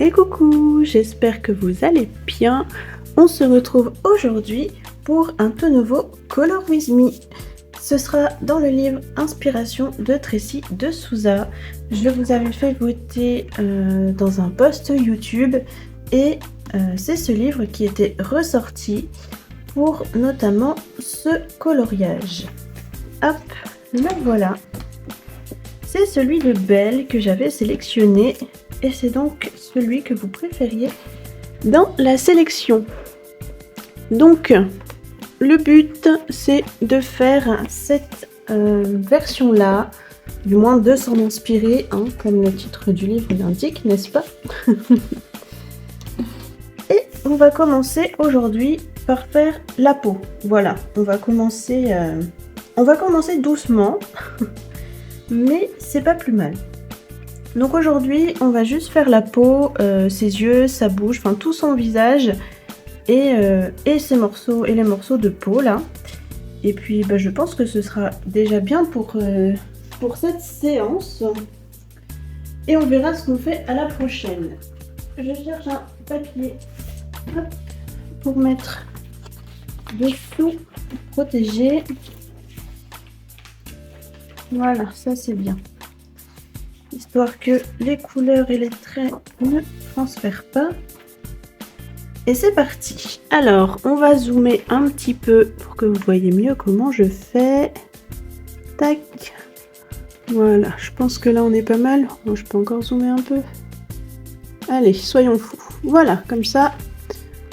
Et coucou, j'espère que vous allez bien. On se retrouve aujourd'hui pour un tout nouveau Color With Me. Ce sera dans le livre Inspiration de Tracy de Souza. Je vous avais fait voter dans un post YouTube et c'est ce livre qui était ressorti pour notamment ce coloriage. Hop, le voilà. C'est celui de Belle que j'avais sélectionné et c'est donc celui que vous préfériez dans la sélection. Donc, le but, c'est de faire cette version-là, du moins de s'en inspirer, hein, comme le titre du livre l'indique, n'est-ce pas? Et on va commencer aujourd'hui par faire la peau. Voilà, on va commencer doucement, mais c'est pas plus mal. Donc aujourd'hui, on va juste faire la peau, ses yeux, sa bouche, enfin tout son visage et ses morceaux et les morceaux de peau là. Et puis je pense que ce sera déjà bien pour cette séance. Et on verra ce qu'on fait à la prochaine. Je cherche un papier pour mettre dessous, protéger. Voilà, ça c'est bien. Histoire que les couleurs et les traits ne transfèrent pas. Et c'est parti. Alors, on va zoomer un petit peu pour que vous voyez mieux comment je fais. Tac. Voilà, je pense que là on est pas mal. Moi, je peux encore zoomer un peu. Allez, soyons fous. Voilà, comme ça,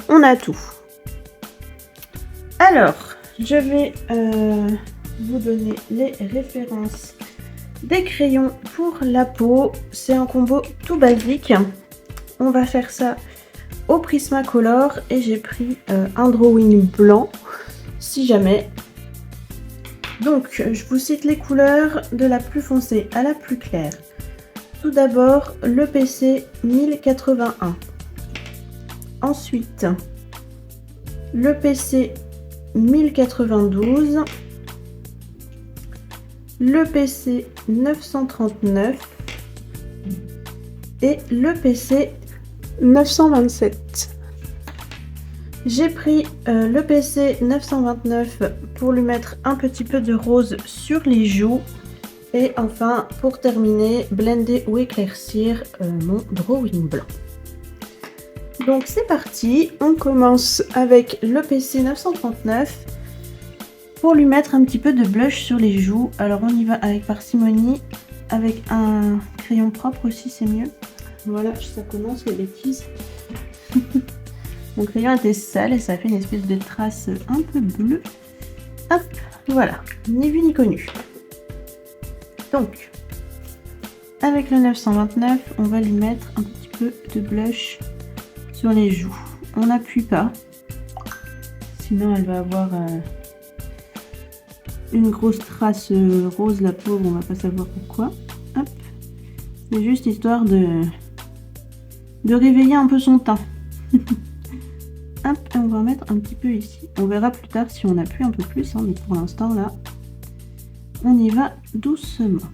on a tout. Alors, je vais vous donner les références des crayons pour la peau. C'est un combo tout basique. On va faire ça au Prismacolor et j'ai pris un drawing blanc si jamais. Donc je vous cite les couleurs de la plus foncée à la plus claire. Tout d'abord le PC 1081. Ensuite le PC 1092. Le PC 939 et le PC 927. J'ai pris le PC 929 pour lui mettre un petit peu de rose sur les joues et enfin pour terminer blender ou éclaircir mon drawing blanc. Donc c'est parti, on commence avec le PC 939 pour lui mettre un petit peu de blush sur les joues. Alors on y va avec parcimonie, avec un crayon propre aussi c'est mieux. Voilà, ça commence les bêtises. Mon crayon était sale et ça fait une espèce de trace un peu bleue. Hop, voilà, ni vu ni connu. Donc, avec le 929, on va lui mettre un petit peu de blush sur les joues. On n'appuie pas, sinon elle va avoir une grosse trace rose, la pauvre, on va pas savoir pourquoi. Hop, c'est juste histoire de réveiller un peu son teint. Hop, et on va en mettre un petit peu ici. On verra plus tard si on appuie un peu plus, hein, mais pour l'instant là, on y va doucement.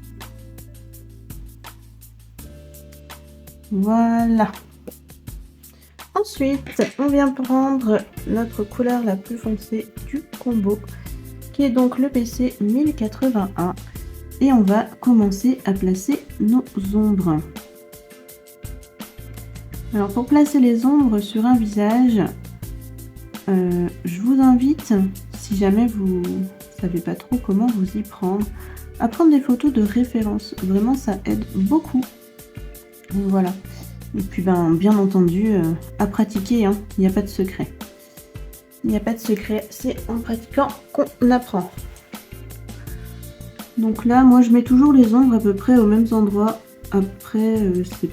Voilà. Ensuite, on vient prendre notre couleur la plus foncée du combo, qui est donc le PC 1081. Et on va commencer à placer nos ombres. Alors pour placer les ombres sur un visage, je vous invite, si jamais vous savez pas trop comment vous y prendre, à prendre des photos de référence. Vraiment ça aide beaucoup. Voilà. Et puis bien entendu à pratiquer, hein. Il n'y a pas de secret. Il n'y a pas de secret, c'est en pratiquant qu'on apprend. Donc là moi je mets toujours les ombres à peu près aux mêmes endroits. Après c'est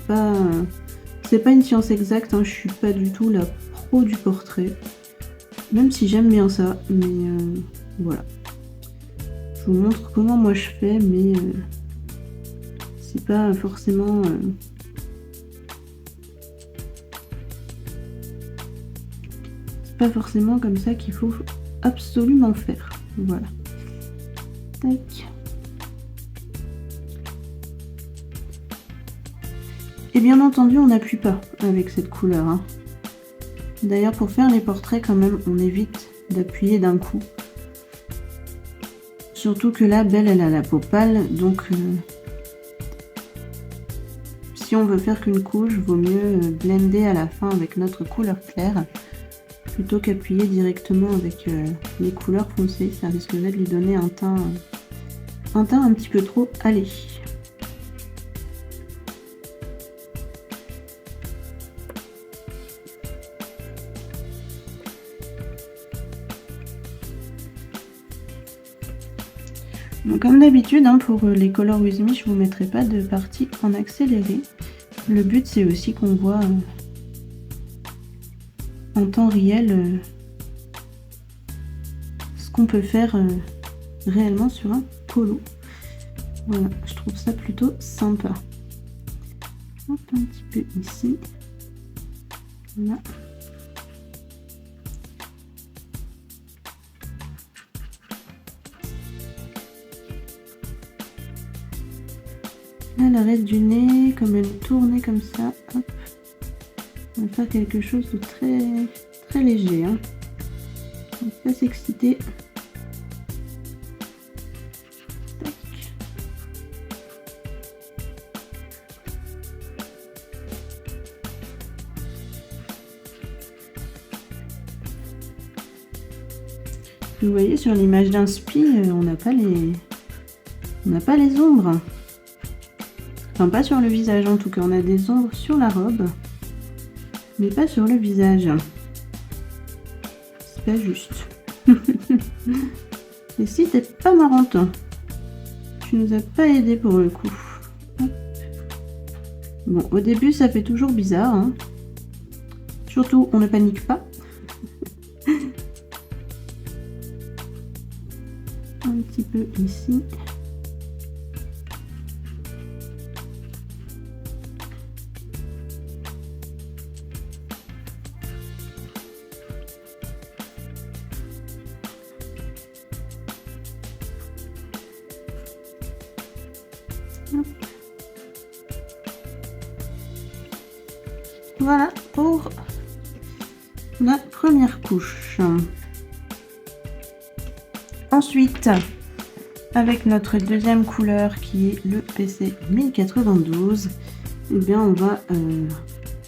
pas une science exacte, hein. Je suis pas du tout la pro du portrait. Même si j'aime bien ça, mais voilà. Je vous montre comment moi je fais, mais c'est pas forcément... c'est pas forcément comme ça qu'il faut absolument faire. Voilà. Tac. Et bien entendu, on n'appuie pas avec cette couleur, hein. D'ailleurs, pour faire les portraits, quand même, on évite d'appuyer d'un coup. Surtout que là, Belle, elle a la peau pâle, donc si on veut faire qu'une couche, vaut mieux blender à la fin avec notre couleur claire, plutôt qu'appuyer directement avec les couleurs foncées. Ça risquerait de lui donner un teint un petit peu trop allé. Donc, comme d'habitude, hein, pour les Color With Me, je ne vous mettrai pas de partie en accéléré. Le but, c'est aussi qu'on voit en temps réel ce qu'on peut faire réellement sur un colo. Voilà, je trouve ça plutôt sympa. Hop, un petit peu ici. Voilà. Là, l'arête du nez, comme elle tournait comme ça, hop. On va faire quelque chose de très léger, hein. On va pas s'exciter. Vous voyez, sur l'image d'inspi, on n'a pas les ombres. Enfin, pas sur le visage en tout cas. On a des ombres sur la robe, mais pas sur le visage. C'est pas juste. Et si t'es pas marrante, tu nous as pas aidé pour le coup. Hop. Bon, au début, ça fait toujours bizarre, hein. Surtout, on ne panique pas. Un petit peu ici. Voilà pour la première couche. Ensuite, avec notre deuxième couleur qui est le PC 1092, eh bien on va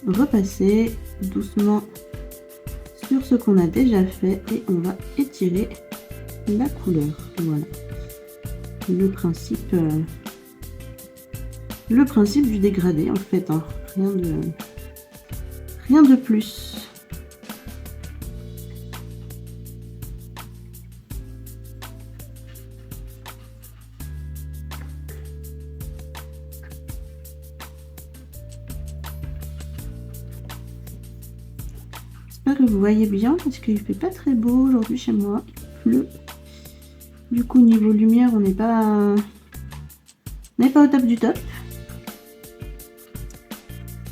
repasser doucement sur ce qu'on a déjà fait et on va étirer la couleur. Voilà. Le principe du dégradé en fait, hein. Rien de plus. J'espère que vous voyez bien parce qu'il fait pas très beau aujourd'hui chez moi. Il pleut. Du coup, niveau lumière, on n'est pas au top du top.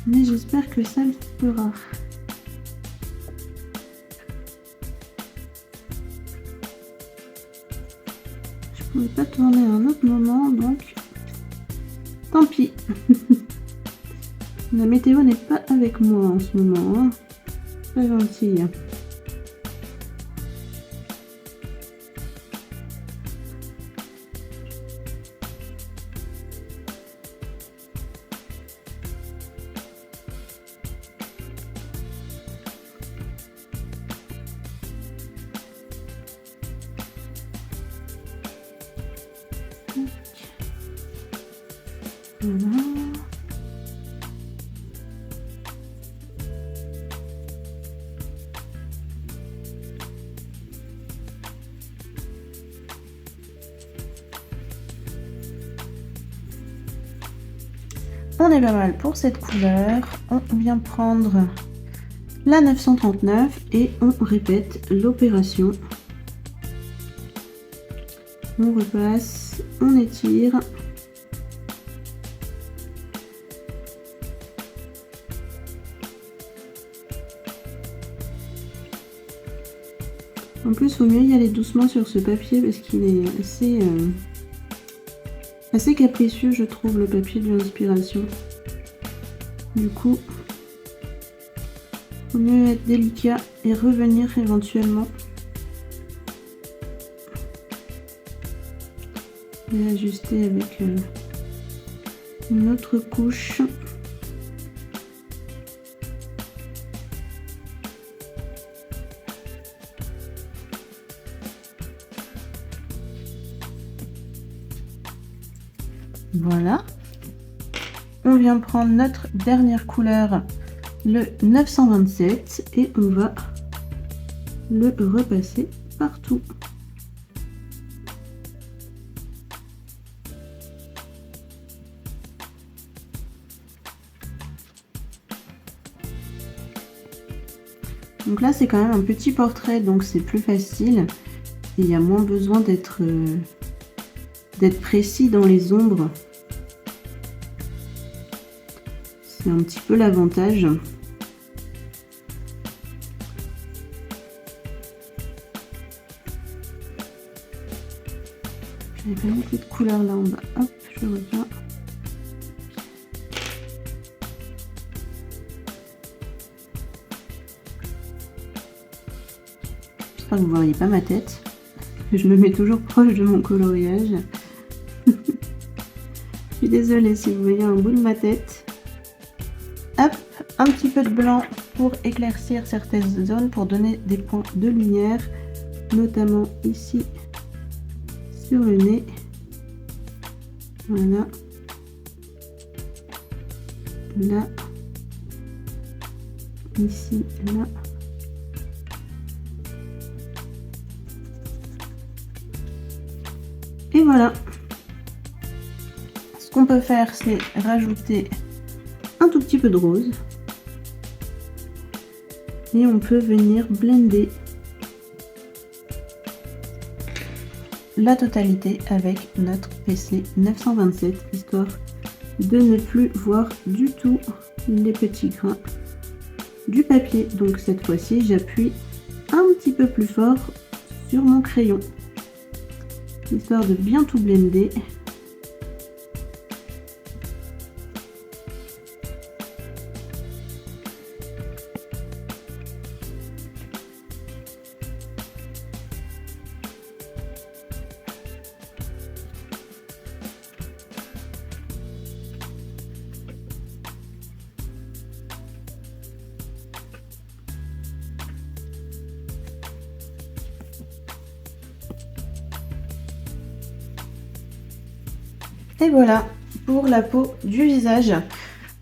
Mais j'espère que ça le fera. Je pouvais pas tourner à un autre moment, donc tant pis. La météo n'est pas avec moi en ce moment, hein. Pas gentil. Voilà. On est pas mal pour cette couleur. On vient prendre la 939 et on répète l'opération. On repasse, on étire. En plus, il vaut mieux y aller doucement sur ce papier parce qu'il est assez capricieux, je trouve, le papier de l'inspiration. Du coup, il faut mieux être délicat et revenir éventuellement. Et ajuster avec une autre couche. Voilà. On vient prendre notre dernière couleur, le 927, et on va le repasser partout. Donc là, c'est quand même un petit portrait, donc c'est plus facile. Et il y a moins besoin d'être précis dans les ombres. C'est un petit peu l'avantage. J'avais pas beaucoup de couleurs là en bas. Hop, je reviens. J'espère que vous ne voyez pas ma tête. Je me mets toujours proche de mon coloriage. Je suis désolée si vous voyez un bout de ma tête. Hop, un petit peu de blanc pour éclaircir certaines zones, pour donner des points de lumière, notamment ici sur le nez. Voilà. Là. Ici, là. Et voilà. Ce qu'on peut faire, c'est rajouter un tout petit peu de rose. Et on peut venir blender la totalité avec notre PC 927, histoire de ne plus voir du tout les petits grains du papier. Donc cette fois-ci, j'appuie un petit peu plus fort sur mon crayon, histoire de bien tout blender. Et voilà pour la peau du visage.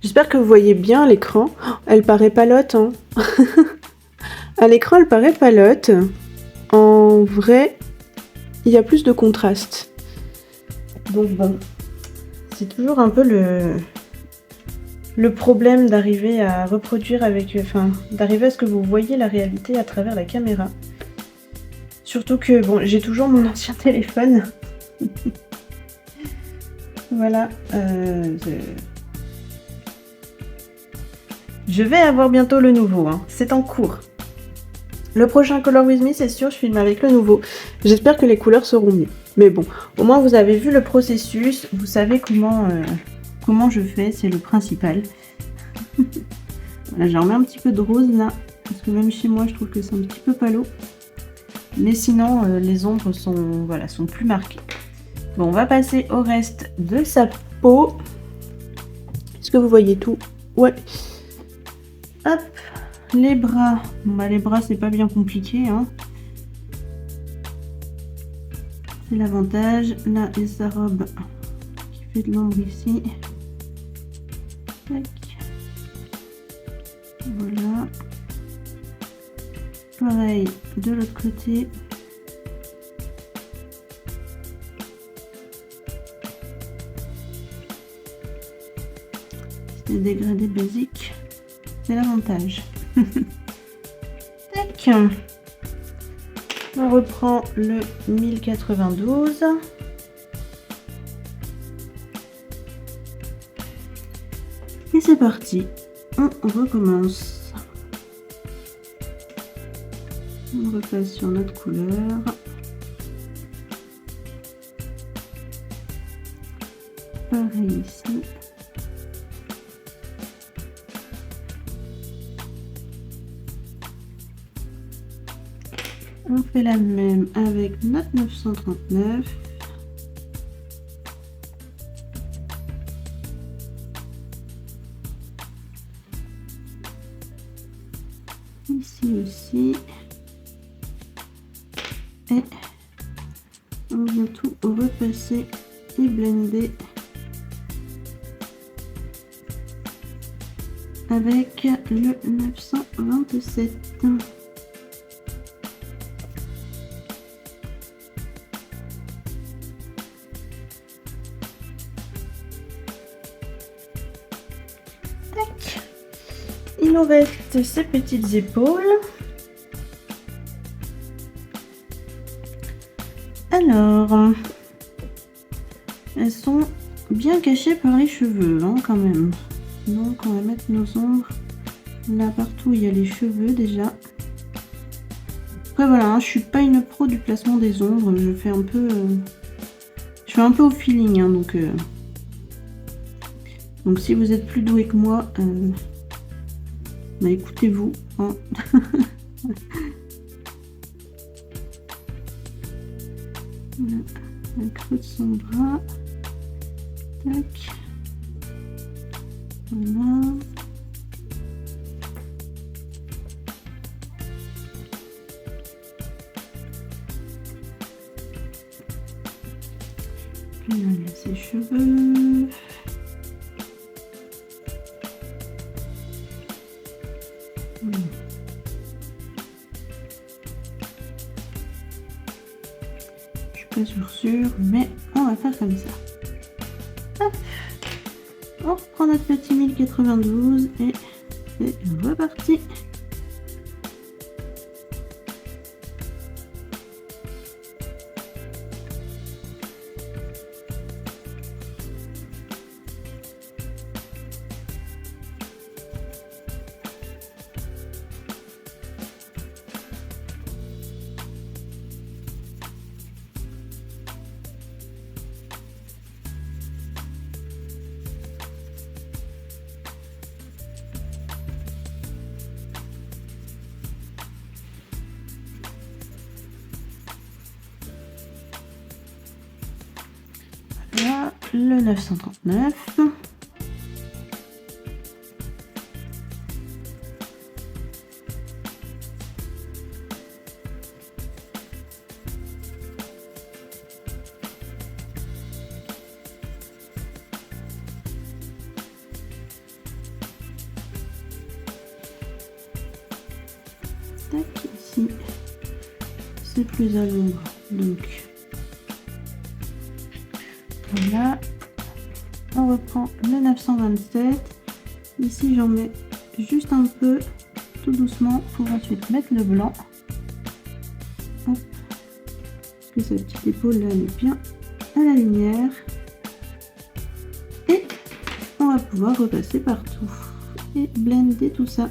J'espère que vous voyez bien l'écran. Oh, elle paraît palote, hein. À l'écran, elle paraît palote. En vrai, il y a plus de contraste. Donc bon, c'est toujours un peu le problème d'arriver à reproduire avec... Enfin, d'arriver à ce que vous voyez la réalité à travers la caméra. Surtout que, bon, j'ai toujours mon ancien téléphone. Voilà. Je vais avoir bientôt le nouveau, hein. C'est en cours. Le prochain Color With Me, c'est sûr, je filme avec le nouveau. J'espère que les couleurs seront mieux. Mais bon, au moins vous avez vu le processus, vous savez comment je fais, c'est le principal. Voilà, j'en remets un petit peu de rose là, parce que même chez moi, je trouve que c'est un petit peu palo. Mais sinon, les ombres sont, voilà, sont plus marquées. Bon, on va passer au reste de sa peau. Est-ce que vous voyez tout? Ouais. Hop, les bras. Bon, bah, les bras, c'est pas bien compliqué, hein. C'est l'avantage. Là, et sa robe qui fait de l'ombre ici. Tac. Voilà. Pareil de l'autre côté. C'est des dégradés basiques. C'est l'avantage. Tac. On reprend le 1092. Et c'est parti. On recommence. On repasse sur notre couleur. Pareil ici. On fait la même avec notre 939. Ici aussi. Et on vient tout repasser et blender avec le 927. Tac. Il nous reste ces petites épaules. Alors, elles sont bien cachées par les cheveux, hein, quand même. Donc, on va mettre nos ombres là partout où il y a les cheveux déjà. Après, voilà, hein, je suis pas une pro du placement des ombres. Je fais un peu, au feeling, hein, donc si vous êtes plus doué que moi, bah, écoutez-vous. Hein. Le creux de son bras. Tac. Voilà. Puis on a ses cheveux. Je suis pas sûre, mais on va faire comme ça. Hop. On reprend notre petit 1092 et c'est reparti. Là, le 939. Tac, ici, c'est plus à l'ombre, donc voilà. On reprend le 927. Ici, j'en mets juste un peu, tout doucement, pour ensuite mettre le blanc. Hop. Parce que cette petite épaule là, elle est bien à la lumière. Et on va pouvoir repasser partout et blender tout ça.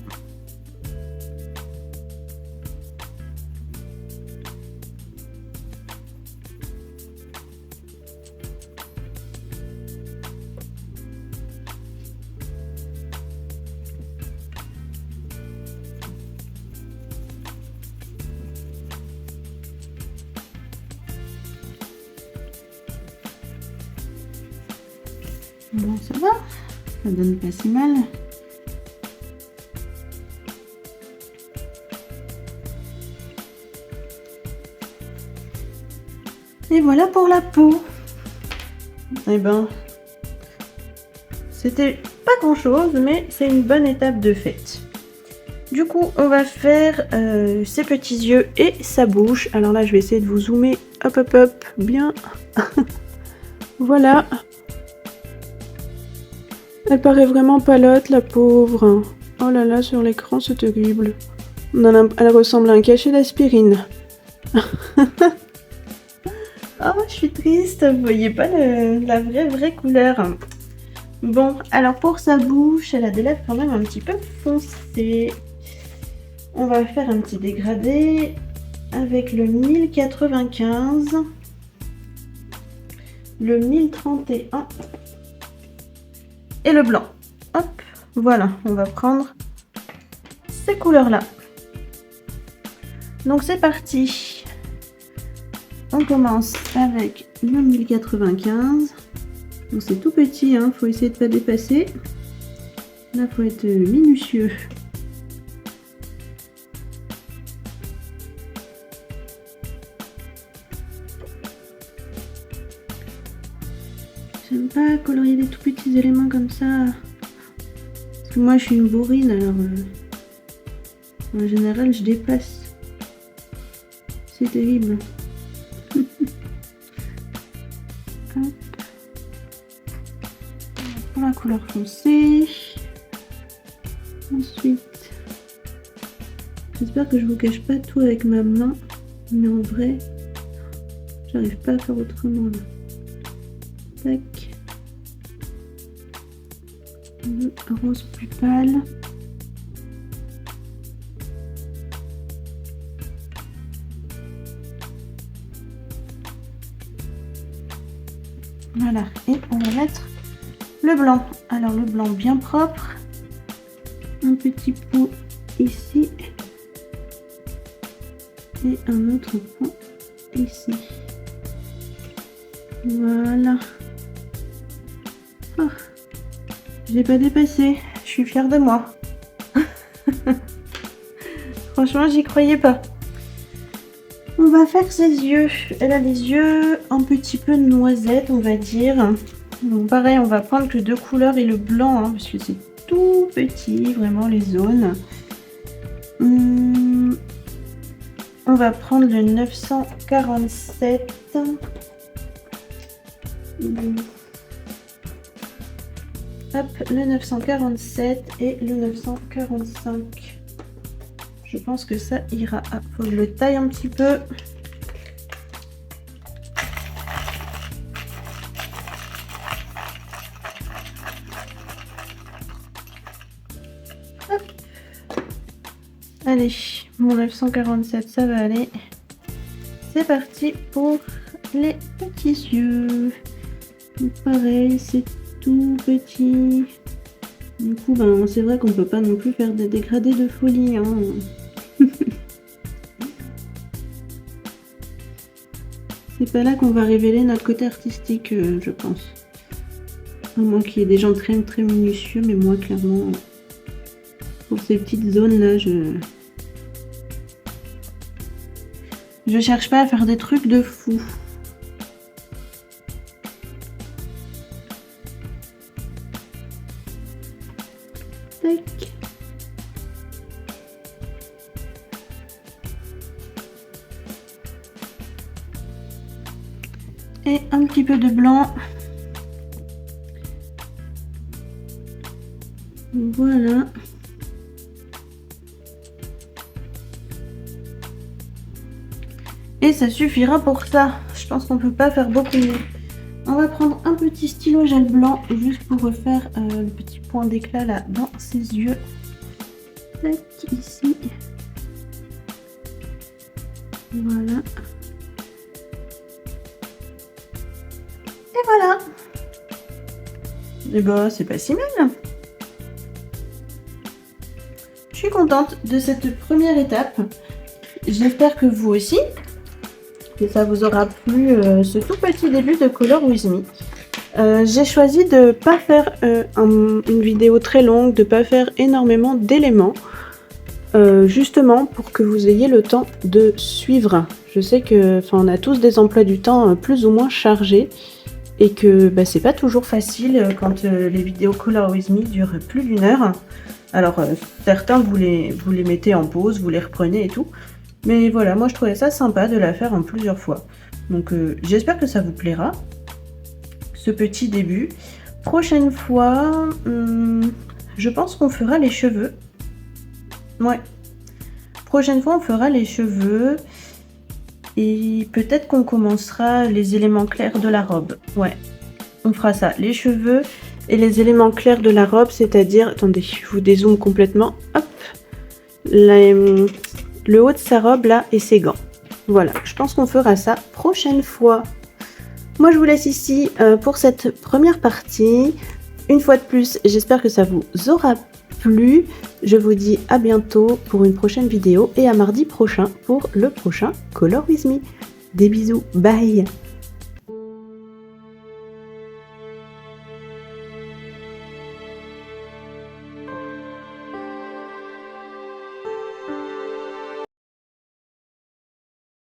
Bon, ça va, ça donne pas si mal. Et voilà pour la peau. Eh ben, c'était pas grand chose, mais c'est une bonne étape de fête. Du coup, on va faire ses petits yeux et sa bouche. Alors là, je vais essayer de vous zoomer, hop, hop, hop, bien. Voilà. Elle paraît vraiment palote, la pauvre. Oh là là, sur l'écran, c'est terrible. Elle ressemble à un cachet d'aspirine. Oh, je suis triste, vous voyez pas la vraie couleur. Bon, alors pour sa bouche, elle a des lèvres quand même un petit peu foncées. On va faire un petit dégradé avec le 1095, le 1031 et le blanc. Hop, voilà, on va prendre ces couleurs-là. Donc c'est parti. on commence avec le 1095. Bon, c'est tout petit, hein, faut essayer de pas dépasser. Là, faut être minutieux. J'aime pas colorier des tout petits éléments comme ça. Parce que moi, je suis une bourrine, alors en général, je dépasse. C'est terrible. Hop. Pour la couleur foncée. Ensuite, j'espère que je vous cache pas tout avec ma main, mais en vrai, j'arrive pas à faire autrement là. Tac. Le rose plus pâle. Voilà, et on va mettre le blanc. Alors le blanc bien propre. Un petit pot ici. Et un autre pot ici. Voilà. Oh. J'ai pas dépassé. Je suis fière de moi. Franchement, j'y croyais pas. On va faire ses yeux. Elle a les yeux un petit peu noisette, on va dire. Donc pareil, on va prendre que 2 couleurs et le blanc, hein, parce que c'est tout petit, vraiment les zones. On va prendre le 947. Hop, le 947 et le 945. Je pense que ça ira. Ah, faut que je le taille un petit peu. Hop. Allez, mon 947, ça va aller. C'est parti pour les petits yeux. Donc pareil, c'est tout petit. Du coup, ben, c'est vrai qu'on peut pas non plus faire des dégradés de folie. Hein. C'est pas là qu'on va révéler notre côté artistique, je pense. À moins qu'il y ait des gens très très minutieux, mais moi, clairement, pour ces petites zones-là, je cherche pas à faire des trucs de fou. Tac. Et un petit peu de blanc. Voilà. Et ça suffira pour ça. Je pense qu'on peut pas faire beaucoup mieux. On va prendre un petit stylo gel blanc juste pour refaire le petit point d'éclat là dans ses yeux. Tac, ici. Voilà. Et voilà. Et bah c'est pas si mal. Je suis contente de cette première étape. J'espère que vous aussi. Que ça vous aura plu ce tout petit début de Color With Me. J'ai choisi de ne pas faire une vidéo très longue, de ne pas faire énormément d'éléments, justement pour que vous ayez le temps de suivre. Je sais que on a tous des emplois du temps plus ou moins chargés et que bah, c'est pas toujours facile quand les vidéos Color With Me durent plus d'1 heure. Alors certains vous les mettez en pause, vous les reprenez et tout. Mais voilà, moi je trouvais ça sympa de la faire en plusieurs fois. Donc j'espère que ça vous plaira, ce petit début. Prochaine fois, je pense qu'on fera les cheveux. Ouais. Prochaine fois, on fera les cheveux. Et peut-être qu'on commencera les éléments clairs de la robe. Ouais, on fera ça. Les cheveux et les éléments clairs de la robe, c'est-à-dire... Attendez, je vous dézoome complètement. Hop. Le haut de sa robe là et ses gants. Voilà, je pense qu'on fera ça prochaine fois. Moi je vous laisse ici pour cette première partie. Une fois de plus, j'espère que ça vous aura plu. Je vous dis à bientôt pour une prochaine vidéo et à mardi prochain pour le prochain Color With Me. Des bisous, bye!